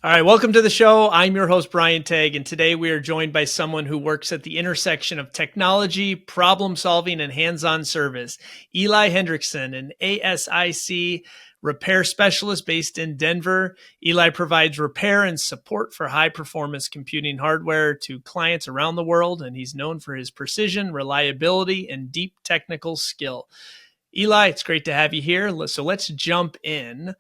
All right, welcome to the show. I'm your host, Brian Tague, and today we are joined by someone who works at the intersection of technology, problem solving, and hands-on service. Eli Hendrickson, an ASIC repair specialist based in Denver. Eli provides repair and support for high-performance computing hardware to clients around the world, and he's known for his precision, reliability, and deep technical skill. Eli, it's great to have you here. So let's jump in.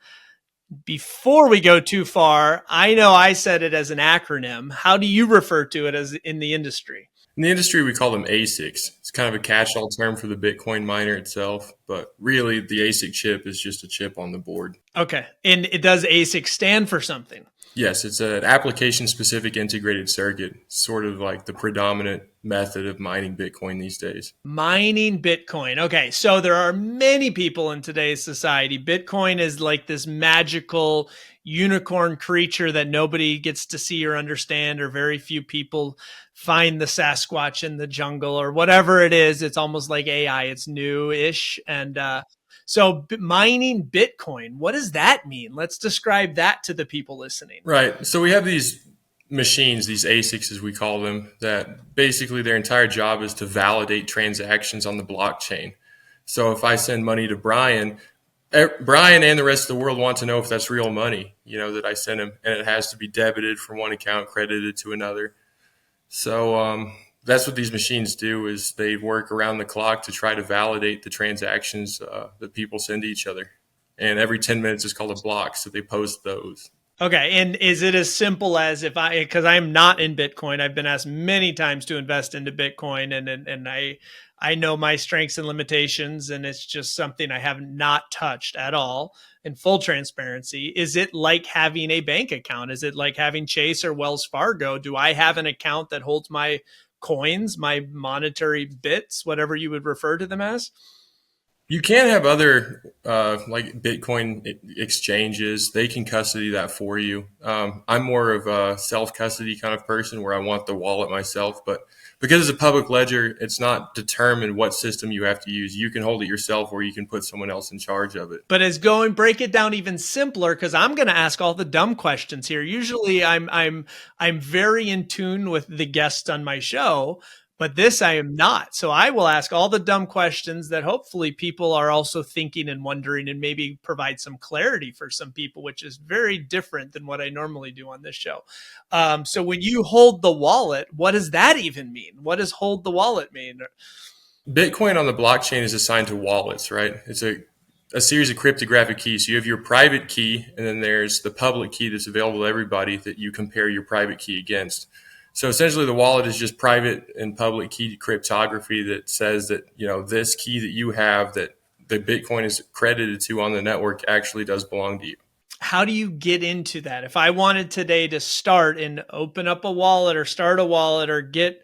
Before we go too far, I know I said it as an acronym. How do you refer to it as in the industry? In the industry, we call them ASICs. It's kind of a catch-all term for the Bitcoin miner itself, but really the ASIC chip is just a chip on the board. Okay. And it does ASIC stand for something? Yes, it's an application-specific integrated circuit, sort of like the predominant method of mining Bitcoin these days. Mining Bitcoin. Okay, so there are many people in today's society. Bitcoin is like this magical unicorn creature that nobody gets to see or understand, or very few people find the Sasquatch in the jungle or whatever it is. It's almost like AI. It's new-ish. And so mining Bitcoin, what does that mean? Let's describe that to the people listening. Right. So we have these machines, these ASICs as we call them, that basically their entire job is to validate transactions on the blockchain. So if I send money to Brian and the rest of the world want to know if that's real money, that I sent him, and it has to be debited from one account, credited to another. So that's what these machines do, is they work around the clock to try to validate the transactions that people send to each other. And every 10 minutes is called a block, so they post those. Okay. And is it as simple as because I'm not in Bitcoin, I've been asked many times to invest into Bitcoin, and I know my strengths and limitations, and it's just something I have not touched at all. In full transparency, is it like having a bank account? Is it like having Chase or Wells Fargo? Do I have an account that holds my coins, my monetary bits, whatever you would refer to them as? You can have other like Bitcoin exchanges. They can custody that for you. I'm more of a self-custody kind of person where I want the wallet myself. But because it's a public ledger, it's not determined what system you have to use. You can hold it yourself, or you can put someone else in charge of it. But break it down even simpler, because I'm going to ask all the dumb questions here. Usually I'm very in tune with the guests on my show, but this I am not. So I will ask all the dumb questions that hopefully people are also thinking and wondering, and maybe provide some clarity for some people, which is very different than what I normally do on this show. So when you hold the wallet, what does that even mean? What does hold the wallet mean? Bitcoin on the blockchain is assigned to wallets, right? It's a series of cryptographic keys. So you have your private key, and then there's the public key that's available to everybody that you compare your private key against. So essentially the wallet is just private and public key cryptography that says that, this key that you have that the Bitcoin is credited to on the network actually does belong to you. How do you get into that? If I wanted today to start and open up a wallet or start a wallet or get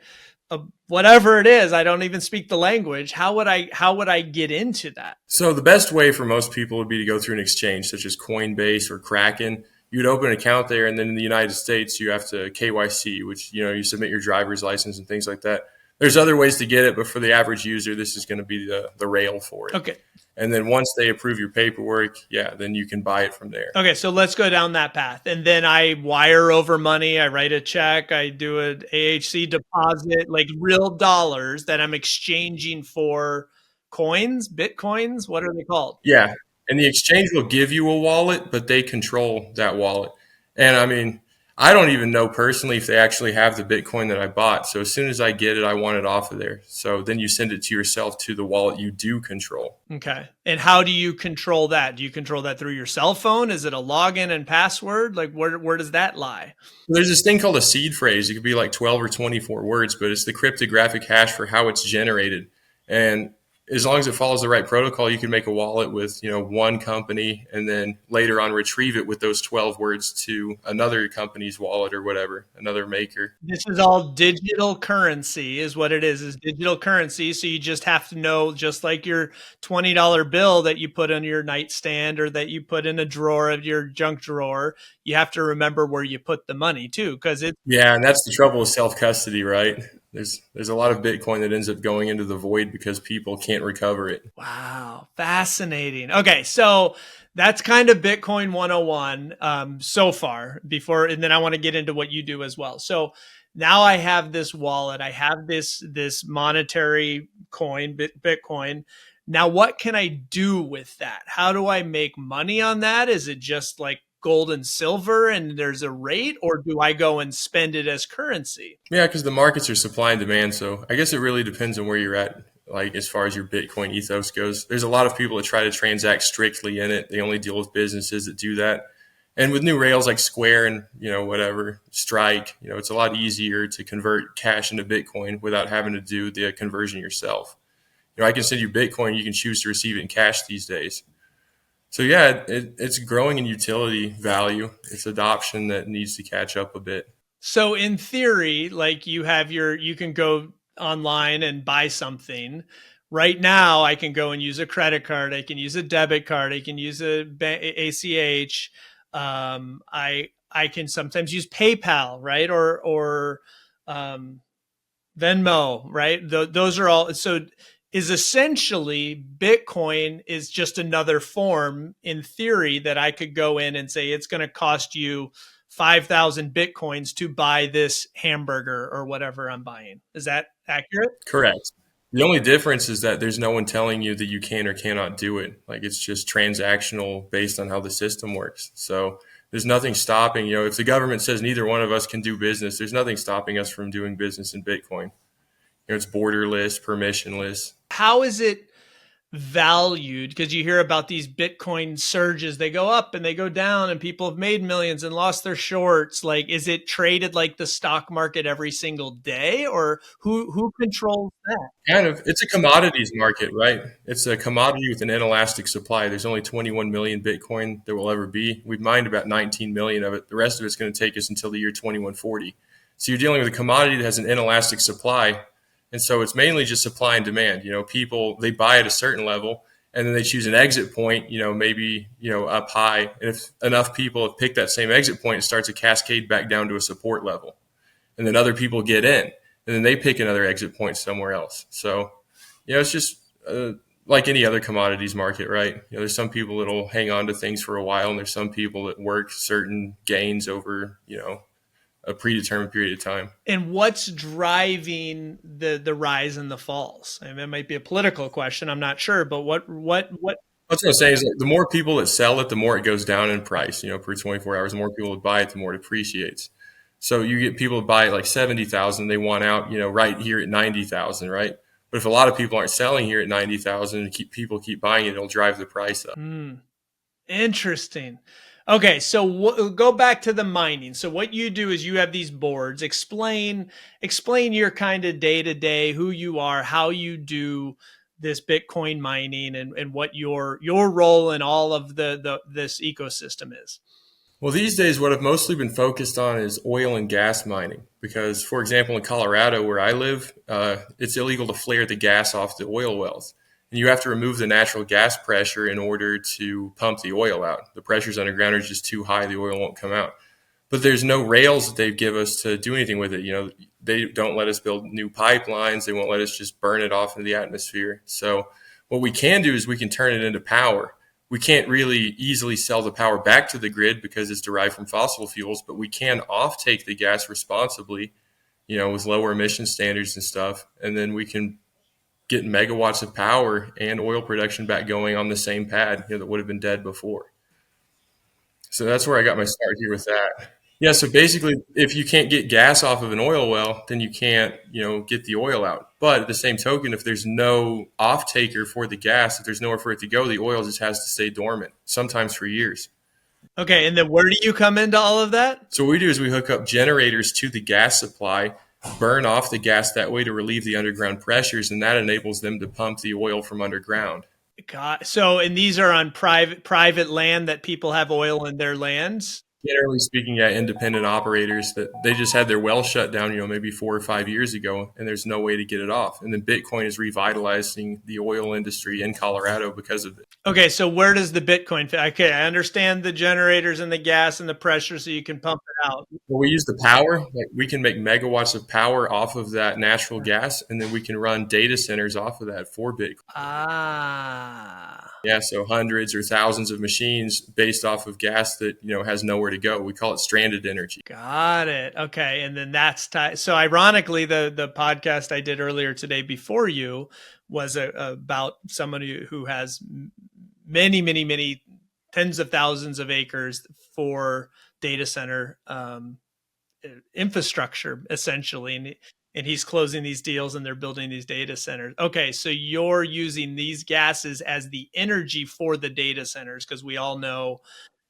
whatever it is, I don't even speak the language. How would I get into that? So the best way for most people would be to go through an exchange such as Coinbase or Kraken. You'd open an account there, and then in the United States, you have to KYC, which, you submit your driver's license and things like that. There's other ways to get it, but for the average user, this is going to be the rail for it. Okay. And then once they approve your paperwork, then you can buy it from there. Okay, so let's go down that path. And then I wire over money, I write a check, I do an AHC deposit, like real dollars that I'm exchanging for coins, Bitcoins, what are they called? Yeah. And the exchange will give you a wallet, but they control that wallet. And I mean, I don't even know personally if they actually have the Bitcoin that I bought. So as soon as I get it, I want it off of there. So then you send it to yourself to the wallet you do control. Okay. And how do you control that? Do you control that through your cell phone? Is it a login and password? Like where does that lie? There's this thing called a seed phrase. It could be like 12 or 24 words, but it's the cryptographic hash for how it's generated. And as long as it follows the right protocol, you can make a wallet with, one company, and then later on retrieve it with those 12 words to another company's wallet or whatever, another maker. This is all digital currency is what it is digital currency. So you just have to know, just like your $20 bill that you put on your nightstand or that you put in a drawer of your junk drawer, you have to remember where you put the money too, because Yeah, and that's the trouble with self-custody, right? There's a lot of Bitcoin that ends up going into the void because people can't recover it. Wow, fascinating. Okay, so that's kind of Bitcoin 101 so far before, and then I want to get into what you do as well. So now I have this wallet, I have this monetary coin, Bitcoin. Now what can I do with that? How do I make money on that? Is it just like gold and silver and there's a rate, or do I go and spend it as currency? Yeah, because the markets are supply and demand. So I guess it really depends on where you're at, like as far as your Bitcoin ethos goes. There's a lot of people that try to transact strictly in it. They only deal with businesses that do that. And with new rails like Square and whatever Strike, it's a lot easier to convert cash into Bitcoin without having to do the conversion yourself. I can send you Bitcoin. You can choose to receive it in cash these days. So yeah, it's growing in utility value. It's adoption that needs to catch up a bit. So in theory, like you can go online and buy something. Right now, I can go and use a credit card. I can use a debit card. I can use ACH. I can sometimes use PayPal, right? Or um, Venmo, right? Those are all. So is essentially Bitcoin is just another form in theory that I could go in and say it's going to cost you 5,000 Bitcoins to buy this hamburger or whatever I'm buying. Is that accurate? Correct. The only difference is that there's no one telling you that you can or cannot do it. Like it's just transactional based on how the system works. So there's nothing stopping, if the government says neither one of us can do business, there's nothing stopping us from doing business in Bitcoin. It's borderless, permissionless. How is it valued? Because you hear about these Bitcoin surges, they go up and they go down, and people have made millions and lost their shorts. Like, is it traded like the stock market every single day, or who controls that? Kind of. It's a commodities market, right? It's a commodity with an inelastic supply. There's only 21 million Bitcoin there will ever be. We've mined about 19 million of it. The rest of it's going to take us until the year 2140. So you're dealing with a commodity that has an inelastic supply. And so it's mainly just supply and demand. People, they buy at a certain level and then they choose an exit point, maybe, up high. And if enough people have picked that same exit point, it starts a cascade back down to a support level. And then other people get in and then they pick another exit point somewhere else. So, it's just like any other commodities market, right? There's some people that'll hang on to things for a while and there's some people that work certain gains over, a predetermined period of time. And what's driving the rise and the falls? I mean, it might be a political question. I'm not sure, but what? What's I'm saying is that the more people that sell it, the more it goes down in price. Per 24 hours, the more people that buy it, the more it appreciates. So you get people that buy it like 70,000, they want out, right here at 90,000, right? But if a lot of people aren't selling here at 90,000 and people keep buying it, it'll drive the price up. Interesting. Okay, so go back to the mining. So what you do is you have these boards. Explain your kind of day to day, who you are, how you do this Bitcoin mining, and what your role in all of this ecosystem is. Well, these days, what I've mostly been focused on is oil and gas mining because, for example, in Colorado, where I live, it's illegal to flare the gas off the oil wells. And you have to remove the natural gas pressure in order to pump the oil out. The pressures underground are just too high, the oil won't come out. But there's no rails that they give us to do anything with it. They don't let us build new pipelines. They won't let us just burn it off into the atmosphere. So what we can do is we can turn it into power. We can't really easily sell the power back to the grid because it's derived from fossil fuels, but we can offtake the gas responsibly, with lower emission standards and stuff. And then we can get megawatts of power and oil production back going on the same pad, that would have been dead before. So that's where I got my start here with that. Yeah, so basically, if you can't get gas off of an oil well, then you can't, get the oil out. But at the same token, if there's no off taker for the gas, if there's nowhere for it to go, the oil just has to stay dormant, sometimes for years. Okay, and then where do you come into all of that? So what we do is we hook up generators to the gas supply, burn off the gas that way to relieve the underground pressures, and that enables them to pump the oil from underground. God, so and these are on private land that people have oil in their lands. Generally speaking, yeah, independent operators that they just had their well shut down, maybe 4 or 5 years ago, and there's no way to get it off. And then Bitcoin is revitalizing the oil industry in Colorado because of it. Okay, so where does the Bitcoin fit? Okay, I understand the generators and the gas and the pressure so you can pump it out. Well, we use the power. Like we can make megawatts of power off of that natural gas, and then we can run data centers off of that for Bitcoin. Ah, Yeah, so hundreds or thousands of machines based off of gas that has nowhere to go. We call it stranded energy. got it. Okay, and then that's so ironically, the podcast I did earlier today before you was about someone who has many tens of thousands of acres for data center infrastructure essentially, and he's closing these deals and they're building these data centers. Okay, so you're using these gases as the energy for the data centers, because we all know,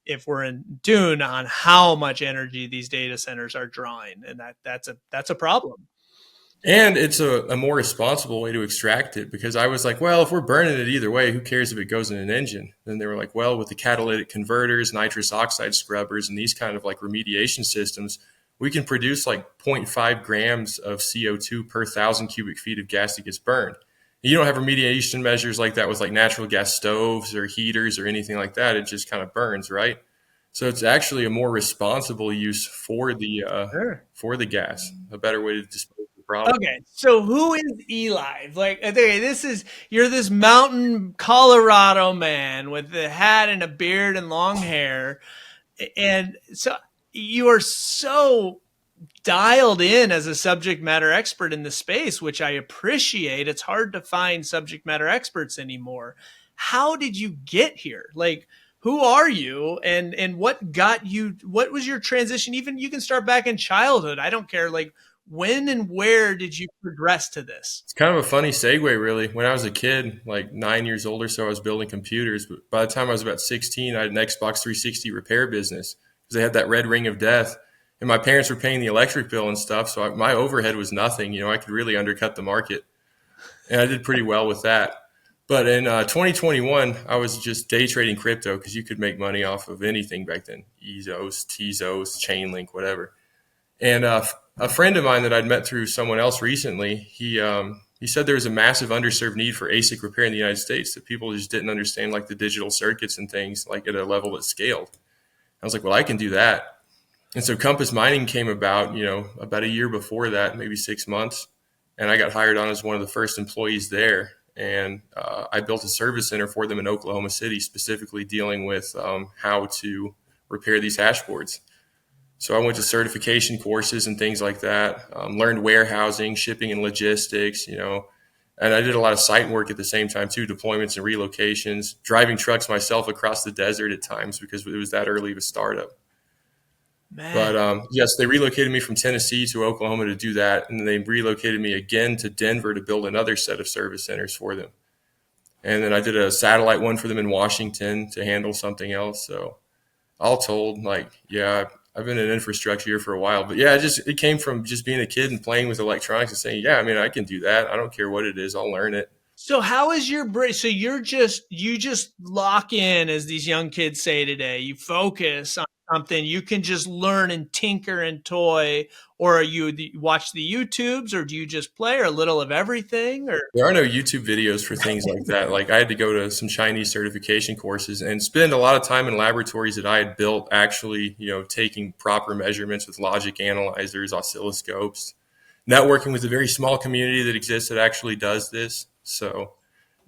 if we're in tune on how much energy these data centers are drawing, and that's a problem. And it's a more responsible way to extract it because I was like, well, if we're burning it either way, who cares if it goes in an engine? Then they were like, well, with the catalytic converters, nitrous oxide scrubbers, and these kind of like remediation systems, we can produce like zero point 0.5 grams of CO2 per 1,000 cubic feet of gas that gets burned. You don't have remediation measures like that with like natural gas stoves or heaters or anything like that. It just kind of burns, right? So it's actually a more responsible use Sure. for the gas, a better way to dispose of the problem. Okay, so who is Eli? Like, okay, you're this mountain Colorado man with a hat and a beard and long hair, and so you are so dialed in as a subject matter expert in the space, which I appreciate. It's hard to find subject matter experts anymore. How did you get here? Like, who are you, and what got you? What was your transition? Even you can start back in childhood. I don't care. Like, when and where did you progress to this? It's kind of a funny segue, really. When I was a kid, like 9 years old or so, I was building computers. But by the time I was about 16, I had an Xbox 360 repair business because they had that red ring of death. And my parents were paying the electric bill and stuff. So my overhead was nothing. I could really undercut the market. And I did pretty well with that. But in 2021, I was just day trading crypto because you could make money off of anything back then: EZOS, TZOS, Chainlink, whatever. And a friend of mine that I'd met through someone else recently, he said there was a massive underserved need for ASIC repair in the United States, that people just didn't understand like the digital circuits and things like at a level that scaled. I was like, well, I can do that. And so Compass Mining came about, about a year before that, maybe 6 months. And I got hired on as one of the first employees there. And I built a service center for them in Oklahoma City, specifically dealing with how to repair these hash boards. So I went to certification courses and things like that, learned warehousing, shipping and logistics, and I did a lot of site work at the same time too, deployments and relocations, driving trucks myself across the desert at times because it was that early of a startup. Man. But yes, they relocated me from Tennessee to Oklahoma to do that. And they relocated me again to Denver to build another set of service centers for them. And then I did a satellite one for them in Washington to handle something else. So all told, yeah, I've been in infrastructure here for a while, but yeah, it came from just being a kid and playing with electronics and saying, yeah, I mean, I can do that. I don't care what it is. I'll learn it. So how is your brain? So you just lock in, as these young kids say today. You focus on something. You can just learn and tinker and toy, or you watch the YouTubes, or do you just play, or a little of everything? Or There are no YouTube videos for things like that. Like I had to go to some Chinese certification courses and spend a lot of time in laboratories that I had built, actually, taking proper measurements with logic analyzers, oscilloscopes, networking with a very small community that exists that actually does this. So,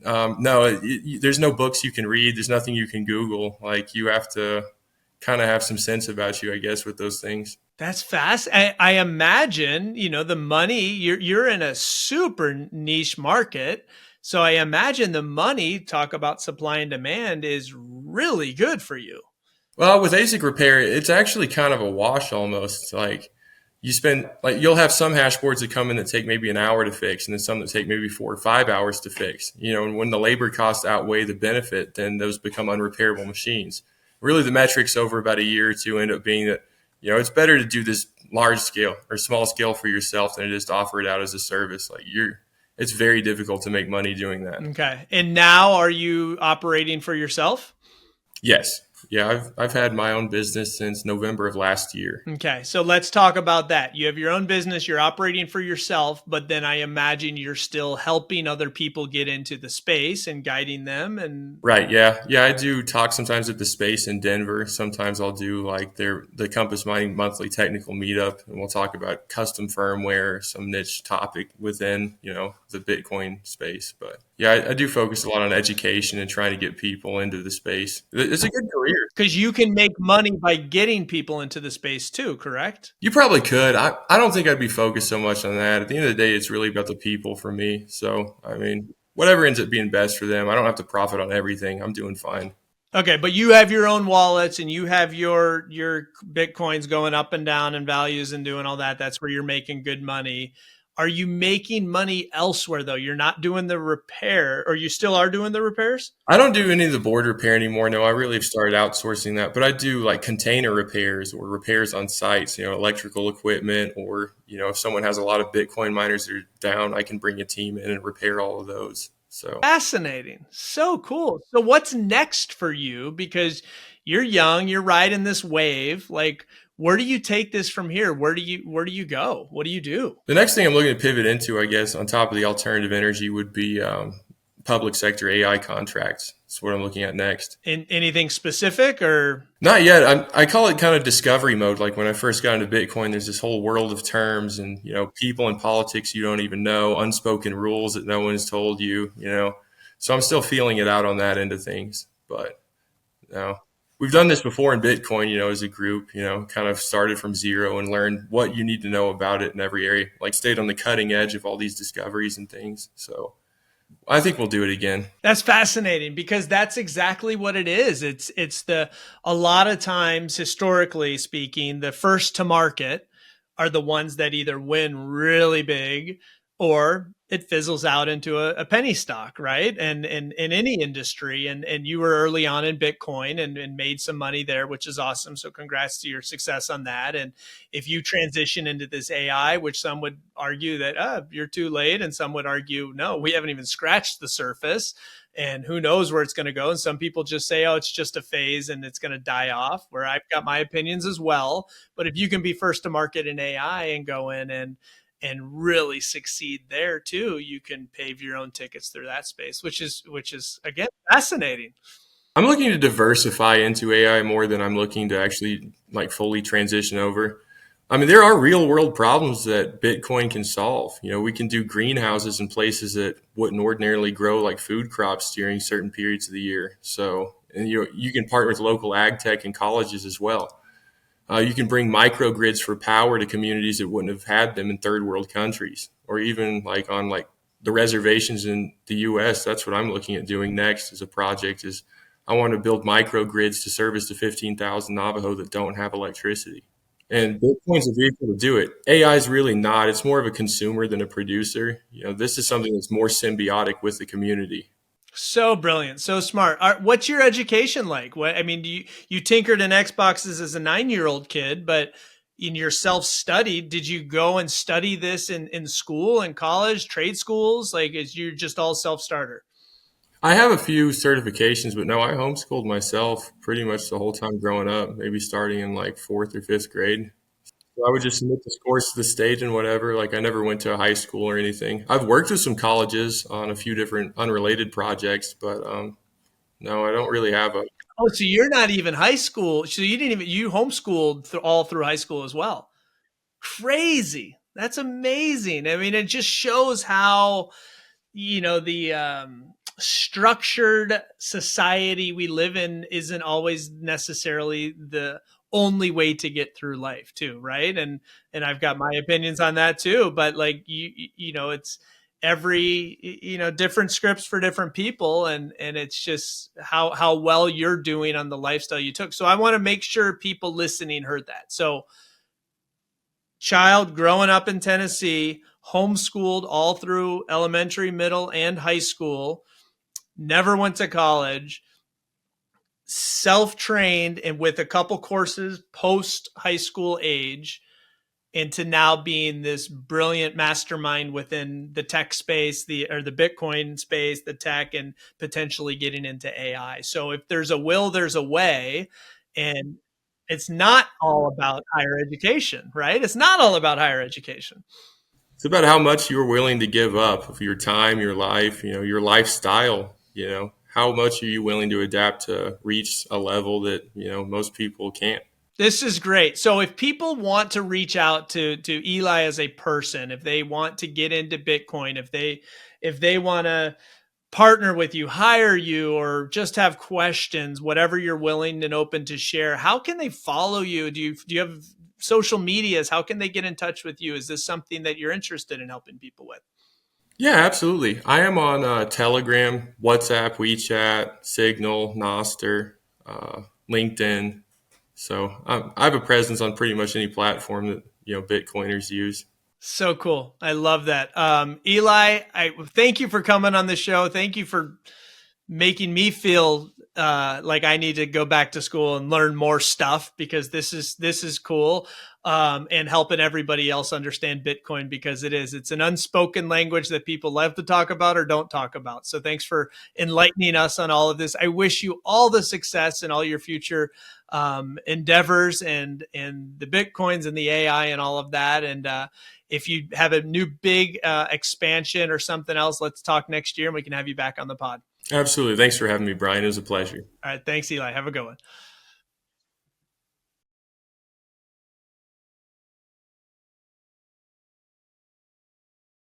no, there's no books you can read. There's nothing you can Google. Like you have to kind of have some sense about you, I guess, with those things. that's fast. I imagine, the money, you're in a super niche market. So I imagine the money, talk about supply and demand, is really good for you. Well, with ASIC repair, it's actually kind of a wash almost. Like you'll have some hash boards that come in that take maybe an hour to fix, and then some that take maybe 4 or 5 hours to fix. And when the labor costs outweigh the benefit, then those become unrepairable machines. Really, the metrics over about a year or two end up being that, it's better to do this large scale or small scale for yourself than it is to offer it out as a service. It's very difficult to make money doing that. Okay. And now are you operating for yourself? Yes. Yeah, I've had my own business since November of last year. Okay, so let's talk about that. You have your own business, you're operating for yourself, but then I imagine you're still helping other people get into the space and guiding them. And Right, yeah. Yeah, I do talk sometimes at the space in Denver. Sometimes I'll do like the Compass Mining monthly technical meetup, and we'll talk about custom firmware, some niche topic within, the Bitcoin space. But yeah, I do focus a lot on education and trying to get people into the space. It's a good career. because you can make money by getting people into the space too, correct? You probably could. I don't think I'd be focused so much on that. At the end of the day, it's really about the people for me. So, I mean, whatever ends up being best for them, I don't have to profit on everything. I'm doing fine. Okay, but you have your own wallets and you have your Bitcoins going up and down in values and doing all that. That's where you're making good money. Are you making money elsewhere though? You're not doing the repair, or you still are doing the repairs? I don't do any of the board repair anymore. No, I really have started outsourcing that. But I do like container repairs or repairs on sites, electrical equipment, or, if someone has a lot of Bitcoin miners that are down, I can bring a team in and repair all of those. So Fascinating. So cool. So what's next for you? Because you're young, you're riding this wave. Like, where do you take this from here? Where do you go? What do you do? the next thing I'm looking to pivot into, I guess, on top of the alternative energy would be public sector AI contracts. That's what I'm looking at next. In anything specific or Not yet. I call it kind of discovery mode. Like when I first got into Bitcoin, there's this whole world of terms and, people in politics you don't even know, unspoken rules that no one's told you. So I'm still feeling it out on that end of things. But, we've done this before in Bitcoin, as a group, kind of started from zero and learned what you need to know about it in every area, like stayed on the cutting edge of all these discoveries and things. So I think we'll do it again. That's fascinating because that's exactly what it is. It's a lot of times, historically speaking, the first to market are the ones that either win really big or it fizzles out into a penny stock, right? And in any industry. And you were early on in Bitcoin and made some money there, which is awesome. So congrats to your success on that. And if you transition into this AI, which some would argue that you're too late, and some would argue, no, we haven't even scratched the surface. And who knows where it's going to go. And some people just say, oh, it's just a phase and it's going to die off, where I've got my opinions as well. But if you can be first to market in AI and go in and really succeed there too, you can pave your own tickets through that space, which is again fascinating. I'm looking to diversify into AI more than I'm looking to actually like fully transition over. I mean, there are real world problems that Bitcoin can solve. We can do greenhouses in places that wouldn't ordinarily grow like food crops during certain periods of the year. So, and you can partner with local ag tech and colleges as well. You can bring microgrids for power to communities that wouldn't have had them in third world countries, or even like on like the reservations in the U.S. That's what I'm looking at doing next as a project. Is I want to build microgrids to service the 15,000 Navajo that don't have electricity. And Bitcoin's a vehicle to do it. AI is really not. It's more of a consumer than a producer. This is something that's more symbiotic with the community. So brilliant, so smart. What's your education like? What I mean, you tinkered in Xboxes as a 9-year-old kid, but in your self-study, did you go and study this in school and college, trade schools? Like, is you just all self-starter? I have a few certifications, but no, I homeschooled myself pretty much the whole time growing up, maybe starting in like fourth or fifth grade. So I would just submit the scores to the state and whatever. Like I never went to a high school or anything. I've worked with some colleges on a few different unrelated projects, but no, I don't really have a. Oh, so you're not even high school. So you homeschooled all through high school as well. Crazy. That's amazing. I mean, it just shows how the structured society we live in isn't always necessarily the only way to get through life too, right? And I've got my opinions on that too, but like it's every different scripts for different people, and it's just how well you're doing on the lifestyle you took. So I want to make sure people listening heard that. So child growing up in Tennessee, homeschooled all through elementary, middle, and high school, never went to college, self-trained and with a couple courses post high school age, into now being this brilliant mastermind within the tech space, the Bitcoin space, the tech, and potentially getting into AI. So if there's a will, there's a way. And it's not all about higher education, right? It's not all about higher education. It's about how much you're willing to give up of your time, your life, your lifestyle. How much are you willing to adapt to reach a level that most people can't. This is great. So if people want to reach out to Eli as a person, if they want to get into Bitcoin, if they want to partner with you, hire you, or just have questions, whatever you're willing and open to share, how can they follow you? Do you have social medias? How can they get in touch with you? Is this something that you're interested in helping people with? Yeah, absolutely. I am on Telegram, WhatsApp, WeChat, Signal, Noster, LinkedIn. So I have a presence on pretty much any platform that Bitcoiners use. So cool. I love that. Eli, I thank you for coming on the show. Thank you for making me feel like I need to go back to school and learn more stuff, because this is cool, and helping everybody else understand Bitcoin, because it's an unspoken language that people love to talk about or don't talk about. So thanks for enlightening us on all of this. I wish you all the success in all your future endeavors and the Bitcoins and the AI and all of that. And if you have a new big expansion or something else, let's talk next year and we can have you back on the pod. Absolutely. Thanks for having me, Brian. It was a pleasure. All right. Thanks, Eli. Have a good one.